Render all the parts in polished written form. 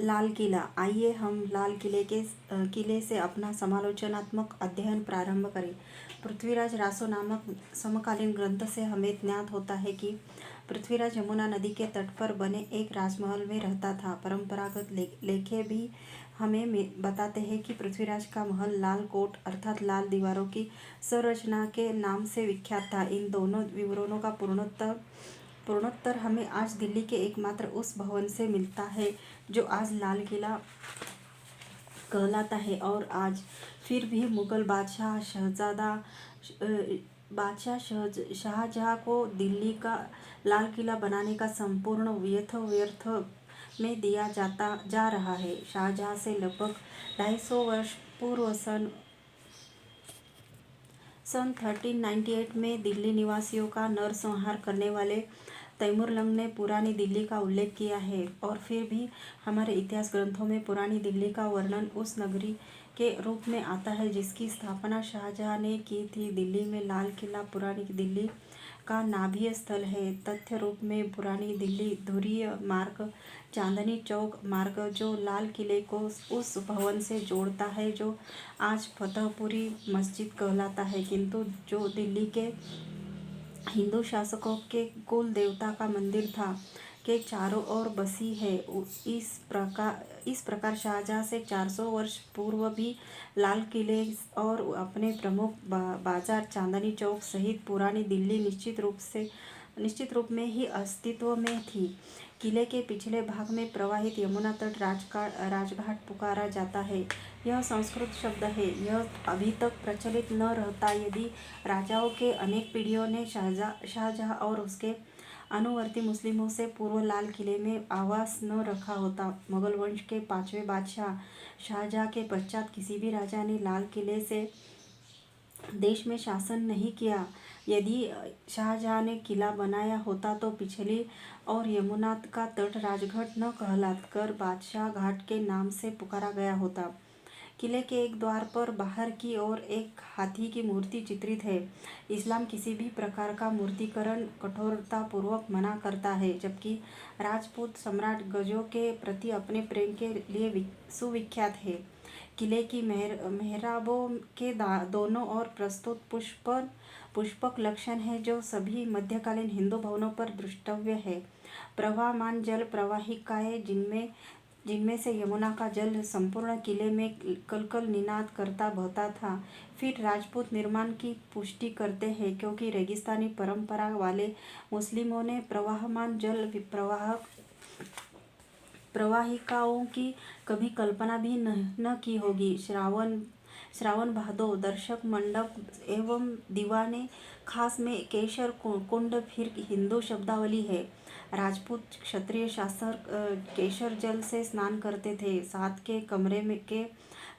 लाल किला। आइए हम लाल किले से अपना समालोचनात्मक अध्ययन प्रारंभ करें। पृथ्वीराज रासो नामक समकालीन ग्रंथ से हमें ज्ञात होता है कि पृथ्वीराज यमुना नदी के तट पर बने एक राजमहल में रहता था। परंपरागत लेखे भी हमें बताते हैं कि पृथ्वीराज का महल लाल कोट अर्थात लाल दीवारों की संरचना के नाम से विख्यात था। इन दोनों विवरणों का पूर्णोत्तर हमें आज दिल्ली के एकमात्र उस भवन से मिलता है जो आज लाल किला कहलाता है और आज फिर भी मुगल बादशाह शाहजहाँ को दिल्ली का लाल किला बनाने का संपूर्ण व्यर्थ में दिया जा रहा है। शाहजहाँ से लगभग 250 वर्ष पूर्व सन 1398 में दिल्ली निवासियों का नरसंहार करने वाले तैमूरलंग ने पुरानी दिल्ली का उल्लेख किया है और फिर भी हमारे इतिहास ग्रंथों में पुरानी दिल्ली का वर्णन उस नगरी के रूप में आता है जिसकी स्थापना शाहजहाँ ने की थी। दिल्ली में लाल किला पुरानी दिल्ली का नाभीय स्थल है। तथ्य रूप में पुरानी दिल्ली धुरीय मार्ग चांदनी चौक मार्ग जो लाल किले को उस भवन से जोड़ता है जो आज फतेहपुरी मस्जिद कहलाता है, किंतु जो दिल्ली के हिंदू शासकों के कुल देवता का मंदिर था के चारों ओर बसी है। इस प्रकार शाहजहाँ से 400 वर्ष पूर्व भी लाल किले और अपने प्रमुख बाजार चांदनी चौक सहित पुरानी दिल्ली निश्चित रूप में ही अस्तित्व में थी। किले के पिछले भाग में प्रवाहित यमुना तट राजघाट पुकारा जाता है। यह संस्कृत शब्द है। यह अभी तक प्रचलित न रहता यदि राजाओं के अनेक पीढ़ियों ने शाहजहाँ और उसके अनुवर्ती मुस्लिमों से पूर्व लाल किले में आवास न रखा होता। मुगल वंश के 5वें बादशाह शाहजहाँ के पश्चात किसी भी राजा ने लाल किले से देश में शासन नहीं किया। यदि शाहजहाँ ने किला बनाया होता तो पिछली और यमुना का तट राजघाट न कहलाकर बादशाह घाट के नाम से पुकारा गया होता। किले के एक द्वार पर बाहर की ओर एक हाथी की मूर्ति चित्रित है। इस्लाम किसी भी प्रकार का मूर्तिकरण कठोरतापूर्वक मना करता है, जबकि राजपूत सम्राट गजों के प्रति अपने प्रेम के लिए सुविख्यात है। किले की मेहराबों के दोनों ओर प्रस्तुत पुष्पक लक्षण है जो सभी मध्यकालीन हिंदू भवनों पर दृष्टव्य है। प्रवाहमान जल प्रवाहिकाएं जिनमें से यमुना का जल संपूर्ण किले में कलकल निनाद करता बहता था, फिर राजपूत निर्माण की पुष्टि करते हैं क्योंकि रेगिस्तानी परंपरा वाले मुस्लिमों ने प्रवाहमान जल प्रवाहिकाओं की कभी कल्पना भी न की होगी। श्रावण भादो दर्शक मंडप एवं दीवाने खास में केशर कुंड फिर हिंदू शब्दावली है। राजपूत क्षत्रिय शासक केशर जल से स्नान करते थे। साथ के कमरे में के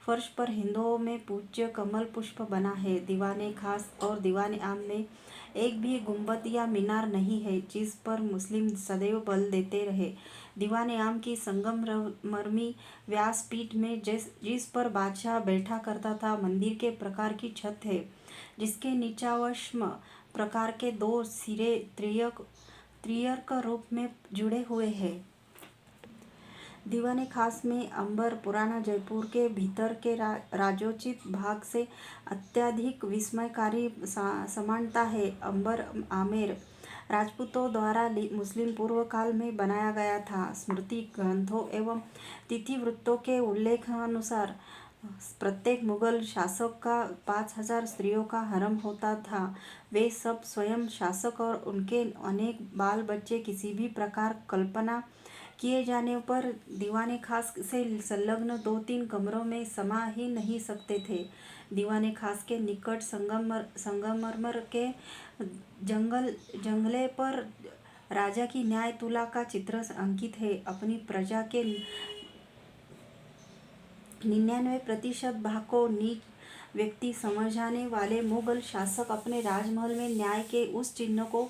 फर्श पर हिंदुओं में पूज्य कमल पुष्प बना है। दीवाने खास और दीवाने आम में एक भी गुंबद या मीनार नहीं है जिस पर मुस्लिम सदैव बल देते रहे। दीवाने आम की संगमरमरी व्यासपीठ में जिस पर बादशाह बैठा करता था मंदिर के प्रकार की छत है, जिसके नीचावश्म प्रकार के 2 सिरे त्रियर्क रूप में जुड़े हुए हैं। दीवाने खास में अंबर पुराना जयपुर के भीतर के राजोचित भाग से अत्यधिक विस्मयकारी समानता है। अंबर आमेर राजपूतों द्वारा मुस्लिम पूर्व काल में बनाया गया था। स्मृति ग्रंथों एवं तिथिवृत्तों के उल्लेखानुसार प्रत्येक मुगल शासक का 5000 स्त्रियों का हरम होता था। वे सब स्वयं शासक और उनके अनेक बाल बच्चे किसी भी प्रकार कल्पना किए जाने पर दीवाने खास से संलग्न 2-3 कमरों में समा ही नहीं सकते थे। दीवाने खास के निकट संगमरमर के जंगले पर राजा की न्याय तुला का चित्र अंकित है। अपनी प्रजा के 99% भाग को नीच व्यक्ति समझाने वाले मुगल शासक अपने राजमहल में न्याय के उस चिन्ह को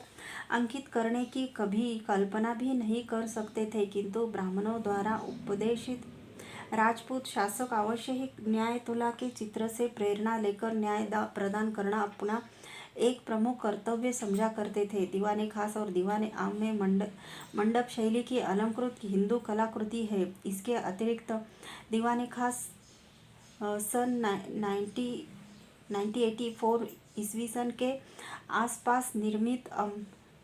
अंकित करने की कभी कल्पना भी नहीं कर सकते थे, किंतु ब्राह्मणों द्वारा उपदेशित राजपूत शासक अवश्य ही न्याय तुला के चित्र से प्रेरणा लेकर न्याय प्रदान करना अपना एक प्रमुख कर्तव्य समझा करते थे। दीवाने खास और दीवाने आम में मंडप शैली की अलंकृत हिंदू कलाकृति है। इसके अतिरिक्त दीवाने खास सन 1984 ईस्वी सन के आसपास निर्मित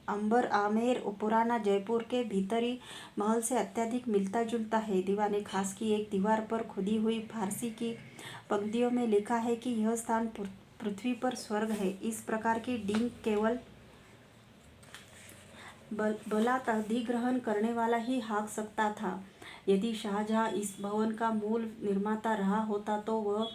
अंबर आमेर पुराना जयपुर के भीतरी महल से अत्यधिक मिलता जुलता है। दीवाने खास की एक दीवार पर खुदी हुई फारसी की पंक्तियों में लिखा है कि यह स्थान पृथ्वी पर स्वर्ग है। इस प्रकार की डींग केवल बलात् अधिग्रहण करने वाला ही हाँक सकता था। यदि शाहजहां इस भवन का मूल निर्माता रहा होता तो वह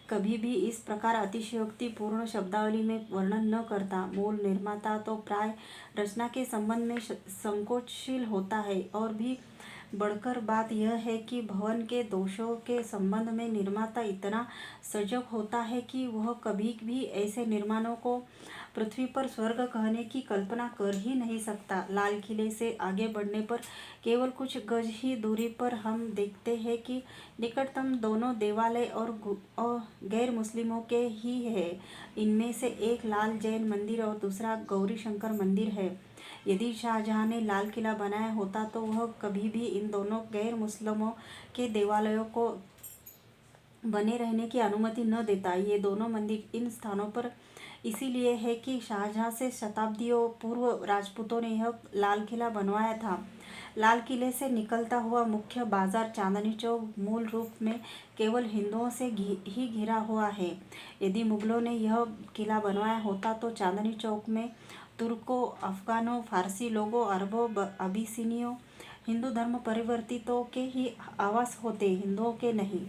कभी भी इस प्रकार अतिशयोक्तिपूर्ण शब्दावली में वर्णन न करता। मूल निर्माता तो प्राय रचना के संबंध में संकोचशील होता है, और भी बढ़कर बात यह है कि भवन के दोषों के संबंध में निर्माता इतना सजग होता है कि वह कभी भी ऐसे निर्माणों को पृथ्वी पर स्वर्ग कहने की कल्पना कर ही नहीं सकता। लाल किले से आगे बढ़ने पर केवल कुछ गज ही दूरी पर हम देखते हैं कि निकटतम दोनों देवालय और गैर मुस्लिमों के ही है। इनमें से एक लाल जैन मंदिर और दूसरा गौरी शंकर मंदिर है। यदि शाहजहां ने लाल किला बनाया होता तो वह कभी भी इन दोनों गैर मुस्लिमों के देवालयों को बने रहने की अनुमति न देता। ये दोनों मंदिर इन स्थानों पर इसीलिए है कि शाहजहां से शताब्दियों पूर्व राजपूतों ने यह लाल किला बनवाया था। लाल किले से निकलता हुआ मुख्य बाजार चांदनी चौक मूल रूप में केवल हिंदुओं से ही घिरा हुआ है। यदि मुगलों ने यह किला बनवाया होता तो चांदनी चौक में तुर्कों, अफगानों, फारसी लोगों, अरबों, अबिसिनियों, हिंदू धर्म परिवर्तितों के ही आवास होते, हिंदुओं के नहीं।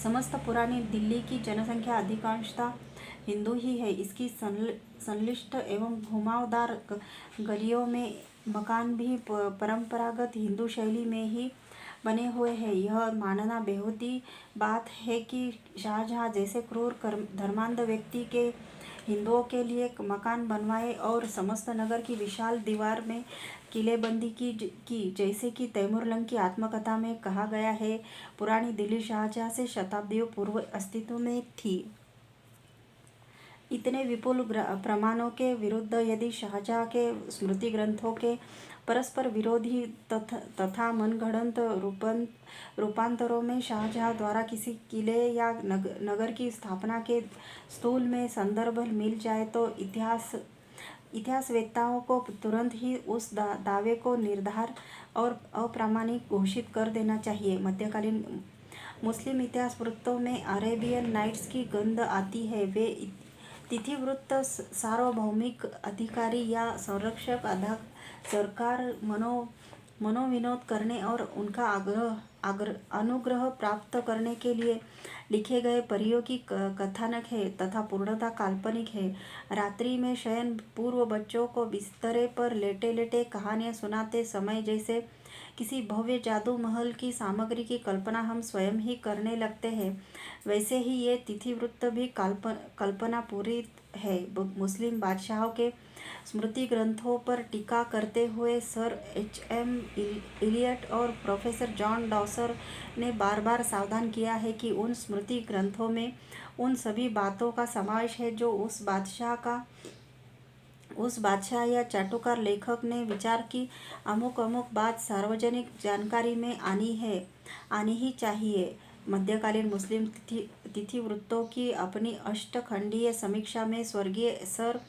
समस्त पुरानी दिल्ली की जनसंख्या अधिकांशतः हिंदू ही है। इसकी संलिष्ट एवं घुमावदार गलियों में मकान भी परंपरागत हिंदू शैली में ही बने हुए हैं। यह मानना बेहूदी बात है कि शाहजहां जैसे क्रूर धर्मांध व्यक्ति के हिंदुओं के लिए मकान बनवाए और समस्त नगर की विशाल दीवार में किलेबंदी की जैसे कि तैमूरलंग की आत्मकथा में कहा गया है। पुरानी दिल्ली शाहजहां से शताब्दियों पूर्व अस्तित्व में थी। इतने विपुल प्रमाणों के विरुद्ध यदि शाहजहां के स्मृति ग्रंथों के परस्पर विरोधी तथा मनगढ़ंत रूपांतरों में शाहजहां द्वारा किसी किले या नगर की स्थापना के स्थूल में संदर्भ मिल जाए तो इतिहासवेत्ताओं को तुरंत ही उस दावे को निर्धार और अप्रामाणिक घोषित कर देना चाहिए। मध्यकालीन मुस्लिम इतिहास वृत्तों में अरेबियन नाइट्स की गंध आती है। वे तिथिवृत्त सार्वभौमिक अधिकारी या संरक्षक सरकार मनोविनोद करने और उनका अनुग्रह प्राप्त करने के लिए लिखे गए परियों की कथानक है तथा पूर्णतः काल्पनिक है। रात्रि में शयन पूर्व बच्चों को बिस्तरे पर लेटे लेटे कहानियां सुनाते समय जैसे किसी भव्य जादू महल की सामग्री की कल्पना हम स्वयं ही करने लगते हैं, वैसे ही ये तिथिवृत्त भी कल्पना पूरी है। मुस्लिम बादशाहों के स्मृति ग्रंथों पर टीका करते हुए सर H.M. इलियट और प्रोफेसर जॉन डॉसर ने बार बार सावधान किया है कि उन स्मृति ग्रंथों में उन सभी बातों का समावेश है जो उस बादशाह या चाटुकार लेखक ने विचार की अमुक बात सार्वजनिक जानकारी में आनी ही चाहिए। मध्यकालीन मुस्लिम तिथिवृत्तों की अपनी अष्टखंडीय समीक्षा में स्वर्गीय सर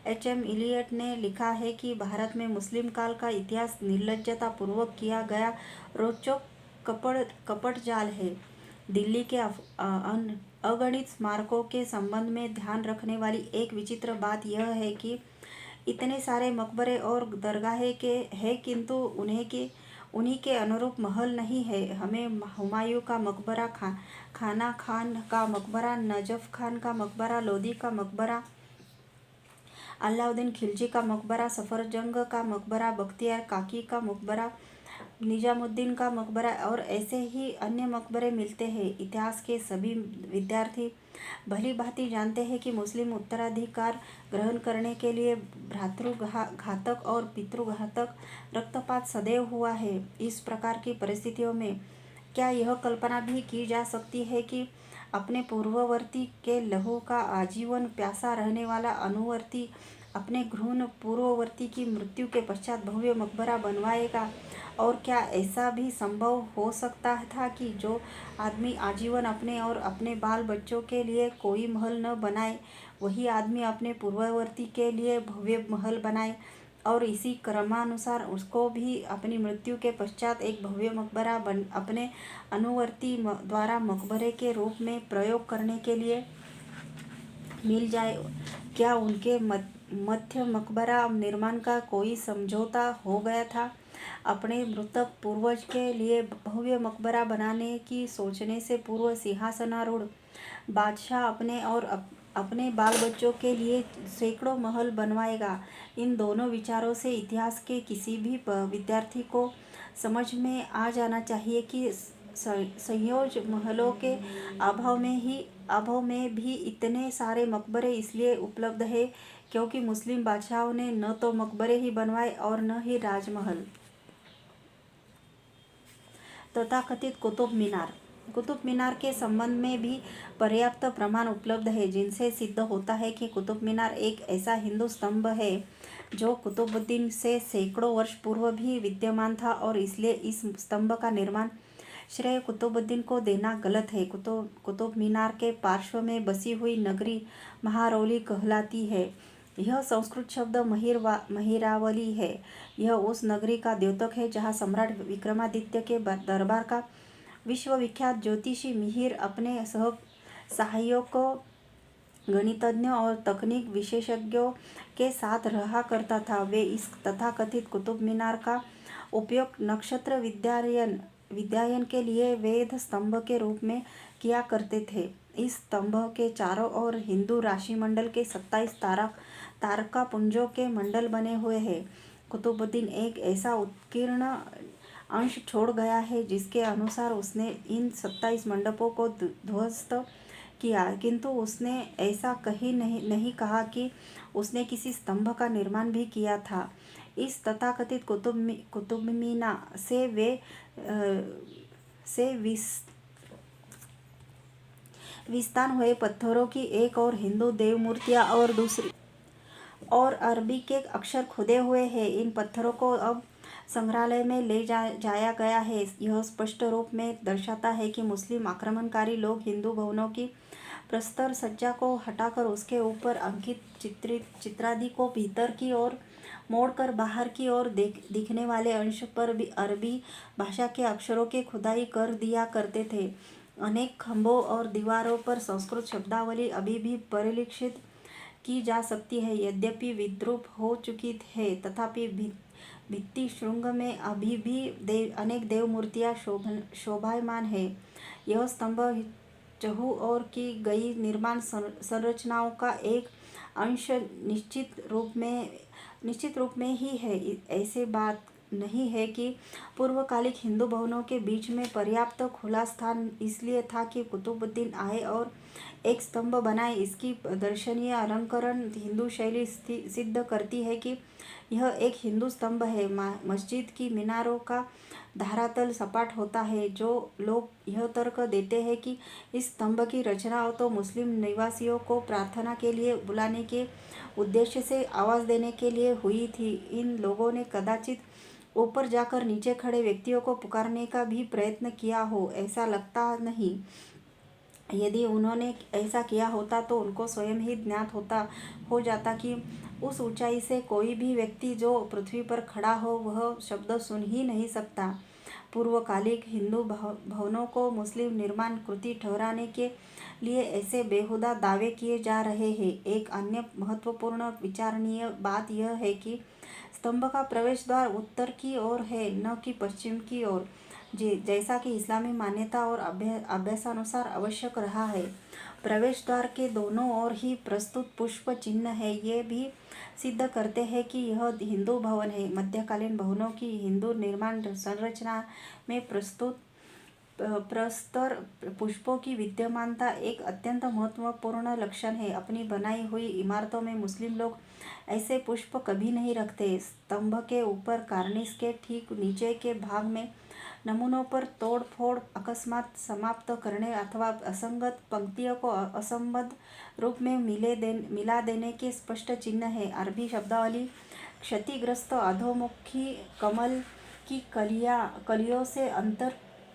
H.M. इलियट ने लिखा है कि भारत में मुस्लिम काल का इतिहास निर्लज्जता पूर्वक किया गया रोचक कपट जाल है। दिल्ली के अगणित स्मारकों के संबंध में ध्यान रखने वाली एक विचित्र बात यह है कि इतने सारे मकबरे और दरगाहें हैं किंतु उन्हीं के अनुरूप महल नहीं है। हमें हुमायूं का मकबरा, खाना खान का मकबरा, नजफ खान का मकबरा, लोदी का मकबरा, अलाउद्दीन खिलजी का मकबरा, सफरजंग का मकबरा, बख्तियार काकी का मकबरा, निजामुद्दीन का मकबरा और ऐसे ही अन्य मकबरे मिलते हैं। इतिहास के सभी विद्यार्थी भली भांति जानते हैं कि मुस्लिम उत्तराधिकार ग्रहण करने के लिए भ्रातृघातक और पितृघातक रक्तपात सदैव हुआ है। इस प्रकार की परिस्थितियों में क्या यह कल्पना भी की जा सकती है कि अपने पूर्ववर्ती के लहू का आजीवन प्यासा रहने वाला अनुवर्ती अपने घृण पूर्ववर्ती की मृत्यु के पश्चात भव्य मकबरा बनवाएगा। और क्या ऐसा भी संभव हो सकता था कि जो आदमी आजीवन अपने और अपने बाल बच्चों के लिए कोई महल न बनाए, वही आदमी अपने पूर्ववर्ती के लिए भव्य महल बनाए और इसी क्रमानुसार उसको भी अपनी मृत्यु के पश्चात एक भव्य मकबरा अपने अनुवर्ती द्वारा मकबरे के रूप में प्रयोग करने के लिए मिल जाए? क्या उनके मध्य मकबरा निर्माण का कोई समझौता हो गया था? अपने मृतक पूर्वज के लिए भव्य मकबरा बनाने की सोचने से पूर्व सिंहासनारूढ़ बादशाह अपने और अपने बाल बच्चों के लिए सैकड़ों महल बनवाएगा। इन दोनों विचारों से इतिहास के किसी भी विद्यार्थी को समझ में आ जाना चाहिए कि संयोज महलों के अभाव में भी इतने सारे मकबरे इसलिए उपलब्ध है क्योंकि मुस्लिम बादशाहों ने न तो मकबरे ही बनवाए और न ही राजमहल। तथाकथित कुतुब मीनार के संबंध में भी पर्याप्त प्रमाण उपलब्ध है जिनसे सिद्ध होता है कि कुतुब मीनार एक ऐसा हिंदू स्तंभ है जो कुतुबुद्दीन से सैकड़ों वर्ष पूर्व भी विद्यमान था और इसलिए इस स्तंभ का निर्माण श्रेय कुतुबुद्दीन को देना गलत है। कुतुब मीनार के पार्श्व में बसी हुई नगरी महारौली कहलाती है। यह संस्कृत शब्द महिरावली है। यह उस नगरी का द्योतक है जहाँ सम्राट विक्रमादित्य के दरबार का विश्वविख्यात ज्योतिषी मिहिर अपने सहायकों गणितज्ञों और तकनीक विशेषज्ञों के साथ रहा करता था। वे इस तथाकथित कुतुब मीनार का उपयोग नक्षत्र विद्यायन के लिए वेद स्तंभ के रूप में किया करते थे। इस स्तंभ के चारों ओर हिंदू राशि मंडल के 27 तारका पुंजों के मंडल बने हुए हैं। कुतुबुद्दीन एक ऐसा उत्कीर्ण अंश छोड़ गया है जिसके अनुसार उसने इन 27 मंडपों को ध्वस्त किया, किंतु उसने ऐसा कहीं नहीं कहा कि उसने किसी स्तंभ का निर्माण भी किया था। इस तथाकथित कुतुब मीना से विस्तान हुए पत्थरों की एक और हिंदू देव मूर्तियाँ और दूसरी और अरबी के अक्षर खुदे हुए हैं। इन पत्थरों को अब संग्रहालय में ले जाया गया है। यह स्पष्ट रूप में दर्शाता है कि मुस्लिम आक्रमणकारी लोग हिंदू भवनों की प्रस्तर सज्जा को हटाकर उसके ऊपर अंकित चित्रादि को भीतर की ओर मोड़कर बाहर की ओर दिखने वाले अंश पर भी अरबी भाषा के अक्षरों की खुदाई कर दिया करते थे। अनेक खंभों और दीवारों पर संस्कृत शब्दावली अभी भी परिलक्षित की जा सकती है, यद्यपि विद्रूप हो चुकी है। तथापि भित्ति श्रृंग में अभी भी अनेक देव मूर्तियाँ शोभायमान है। यह स्तंभ चहु ओर की गई निर्माण संरचनाओं का एक अंश निश्चित रूप में ही है। ऐसे बात नहीं है कि पूर्वकालिक हिंदू भवनों के बीच में पर्याप्त खुला स्थान इसलिए था कि कुतुबुद्दीन आए और एक स्तंभ बनाए। इसकी दर्शनीय अलंकरण हिंदू शैली सिद्ध करती है कि यह एक हिंदू स्तंभ है। मस्जिद की मीनारों का धरातल सपाट होता है। जो लोग यह तर्क देते हैं कि इस स्तंभ की रचना तो मुस्लिम निवासियों को प्रार्थना के लिए बुलाने के उद्देश्य से आवाज़ देने के लिए हुई थी, इन लोगों ने कदाचित ऊपर जाकर नीचे खड़े व्यक्तियों को पुकारने का भी प्रयत्न किया हो, ऐसा लगता नहीं। यदि उन्होंने ऐसा किया होता तो उनको स्वयं ही ज्ञात हो जाता कि उस ऊंचाई से कोई भी व्यक्ति जो पृथ्वी पर खड़ा हो वह शब्द सुन ही नहीं सकता। पूर्वकालिक हिंदू भवनों को मुस्लिम निर्माण कृति ठहराने के लिए ऐसे बेहुदा दावे किए जा रहे हैं। एक अन्य महत्वपूर्ण विचारणीय बात यह है कि स्तंभ का प्रवेश द्वार उत्तर की ओर है, न कि पश्चिम की ओर, जैसा कि इस्लामी मान्यता और अभ्यासानुसार आवश्यक रहा है। प्रवेश द्वार के दोनों ओर ही प्रस्तुत पुष्प चिन्ह है। ये भी सिद्ध करते हैं कि यह हिंदू भवन है। मध्यकालीन भवनों की हिंदू निर्माण संरचना में प्रस्तुत प्रस्तर पुष्पों की विद्यमानता एक अत्यंत महत्वपूर्ण लक्षण है। अपनी बनाई हुई इमारतों में मुस्लिम लोग ऐसे पुष्प कभी नहीं रखते। स्तंभ के ऊपर कार्निस के ठीक नीचे के भाग में नमूनों पर तोड़ फोड़ अकस्मात समाप्त करने अथवा असंगत पंक्तियों को असंबद्ध रूप में मिला देने के स्पष्ट चिन्ह है। अरबी शब्दावली क्षतिग्रस्त अधोमुखी कमल की कलियों से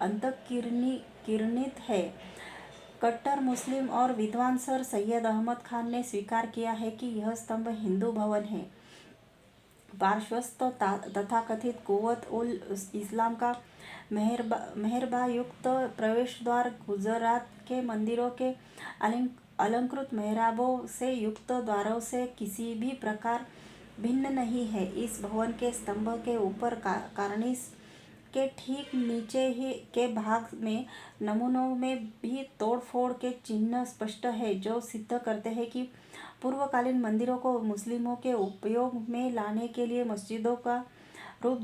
अंतर्किरणित है। कट्टर मुस्लिम और विद्वान सर सैयद अहमद खान ने स्वीकार किया है कि यह स्तंभ हिंदू भवन है। पार्श्वस्थ तथाकथित कुव्वत उल इस्लाम का मेहरबा युक्त प्रवेश द्वार गुजरात के मंदिरों के अलंकृत मेहराबों से युक्त द्वारों से किसी भी प्रकार भिन्न नहीं है। इस भवन के स्तंभ के ऊपर कार्निस के ठीक नीचे ही के भाग में नमूनों में भी तोड़फोड़ के चिन्ह स्पष्ट है, जो सिद्ध करते हैं कि पूर्वकालीन मंदिरों को मुस्लिमों के उपयोग में लाने के लिए मस्जिदों का रूप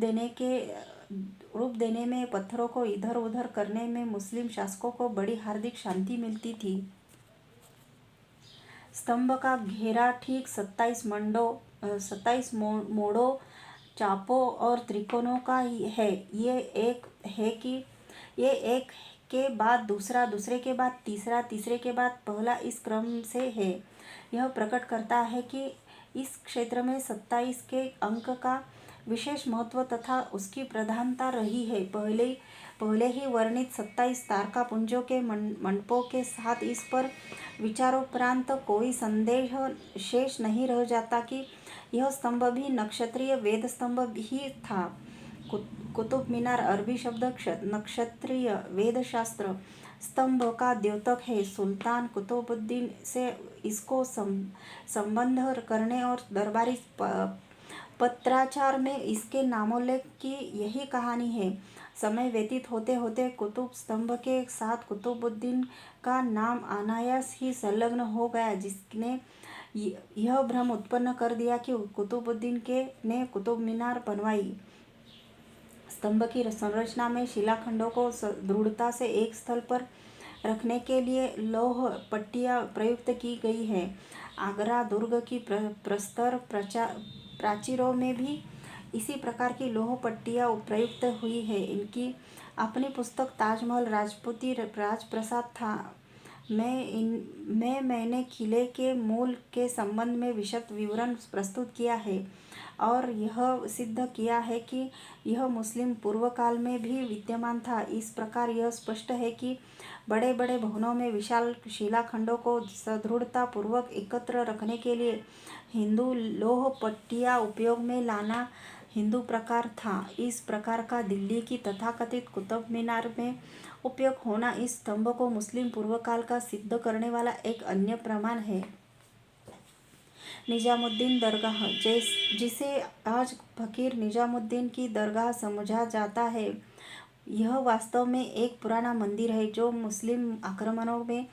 देने में पत्थरों को इधर उधर करने में मुस्लिम शासकों को बड़ी हार्दिक शांति मिलती थी। स्तंभ का घेरा ठीक 27 मोड़ों, चापों और त्रिकोणों का है। ये एक के बाद दूसरा, दूसरे के बाद तीसरा, तीसरे के बाद पहला इस क्रम से है। यह प्रकट करता है कि इस क्षेत्र में 27 के अंक का विशेष महत्व तथा उसकी प्रधानता रही है। पहले ही वर्णित 27 तारकापुंजों के मंडपों के साथ इस पर विचारोपरांत कोई संदेह शेष नहीं रह जाता कि यह स्तंभ भी नक्षत्रीय वेद स्तंभ ही था। कुतुब मीनार अरबी शब्द नक्षत्रीय वेदशास्त्र स्तंभ का द्योतक है। सुल्तान कुतुबुद्दीन से इसको संबंध करने और दरबारी पत्राचार में इसके नामोल्लेख की यही कहानी है। समय व्यतीत होते होते कुतुब स्तंभ के साथ कुतुबुद्दीन का नाम अनायास ही संलग्न हो गया, जिसने यह भ्रम उत्पन्न कर दिया कि कुतुबुद्दीन ने कुतुब मीनार बनवाई। स्तंभ की संरचना में शिलाखंडों को दृढ़ता से एक स्थल पर रखने के लिए लौह पट्टियां प्रयुक्त की गई है। आगरा दुर्ग की प्रस्तर प्राचीरों में भी इसी प्रकार की लौह पट्टियां प्रयुक्त हुई है। इनकी अपनी पुस्तक ताजमहल राजपूती राजप्रसाद था मैंने किले के मूल के संबंध में विशद विवरण प्रस्तुत किया है और यह सिद्ध किया है कि यह मुस्लिम पूर्व काल में भी विद्यमान था। इस प्रकार यह स्पष्ट है कि बड़े बड़े भवनों में विशाल शिलाखंडों को सदृढ़ता पूर्वक एकत्र रखने के लिए हिंदू लौह पट्टियां उपयोग में लाना हिंदू प्रकार था। इस प्रकार का दिल्ली की तथाकथित कुतुब मीनार में उपयोग होना इस स्तंभ को मुस्लिम पूर्व काल का सिद्ध करने वाला एक अन्य प्रमाण है। निजामुद्दीन दरगाह, जिसे आज फकीर निजामुद्दीन की दरगाह समझा जाता है, यह वास्तव में एक पुराना मंदिर है जो मुस्लिम आक्रमणों में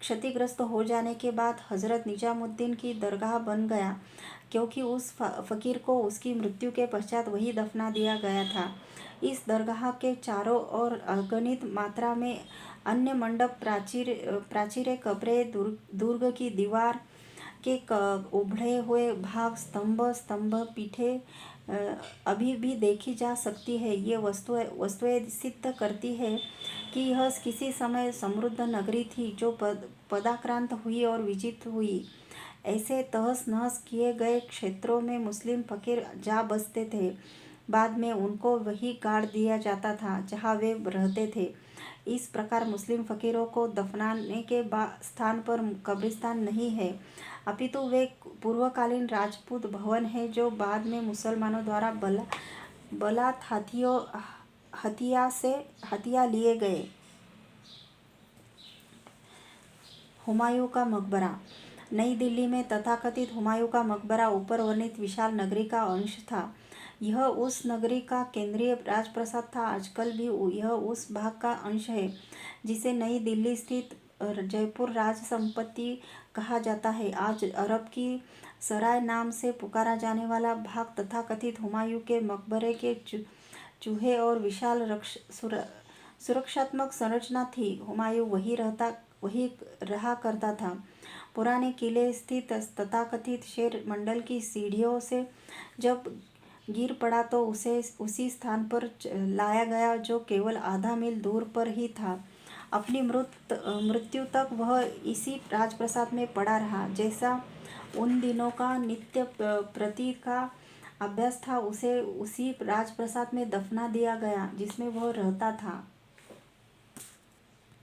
क्षतिग्रस्त हो जाने के बाद हजरत निजामुद्दीन की दरगाह बन गया, क्योंकि उस फकीर को उसकी मृत्यु के पश्चात वही दफना दिया गया था। इस दरगाह के चारों ओर अगणित मात्रा में अन्य मंडप, प्राचीरें, कब्रें, दुर्ग की दीवार के उभड़े हुए भाग, स्तंभ पीठें अभी भी देखी जा सकती है। ये वस्तुएं सिद्ध करती है कि यह किसी समय समृद्ध नगरी थी जो पदाक्रांत हुई और विजित हुई। ऐसे तहस नहस किए गए क्षेत्रों में मुस्लिम फकीर जा बसते थे। बाद में उनको वही गाड़ दिया जाता था जहाँ वे रहते थे। इस प्रकार मुस्लिम फकीरों को दफनाने के स्थान पर कब्रिस्तान नहीं है, अपितु वे पूर्वकालीन राजपूत भवन हैं जो बाद में मुसलमानों द्वारा बलात् हथिया लिए गए। हुमायूं का मकबरा। नई दिल्ली में तथाकथित हुमायूं का मकबरा ऊपर वर्णित विशाल नगरी का अंश था। यह उस नगरी का केंद्रीय राजप्रासाद था। आजकल भी यह उस भाग का अंश है जिसे नई दिल्ली स्थित जयपुर राज संपत्ति कहा जाता है। आज अरब की सराय नाम से पुकारा जाने वाला भाग तथाकथित हुमायूं के मकबरे के चूहे और विशाल सुरक्षात्मक संरचना थी। हुमायूं वही रहा करता था। पुराने किले स्थित तथाकथित शेर मंडल की सीढ़ियों से जब गिर पड़ा तो उसे उसी स्थान पर लाया गया जो केवल आधा मील दूर पर ही था। अपनी मृत्यु तक वह इसी राजप्रसाद में पड़ा रहा। जैसा उन दिनों का नित्य प्रति का अभ्यास था, उसे उसी राजप्रसाद में दफना दिया गया जिसमें वह रहता था।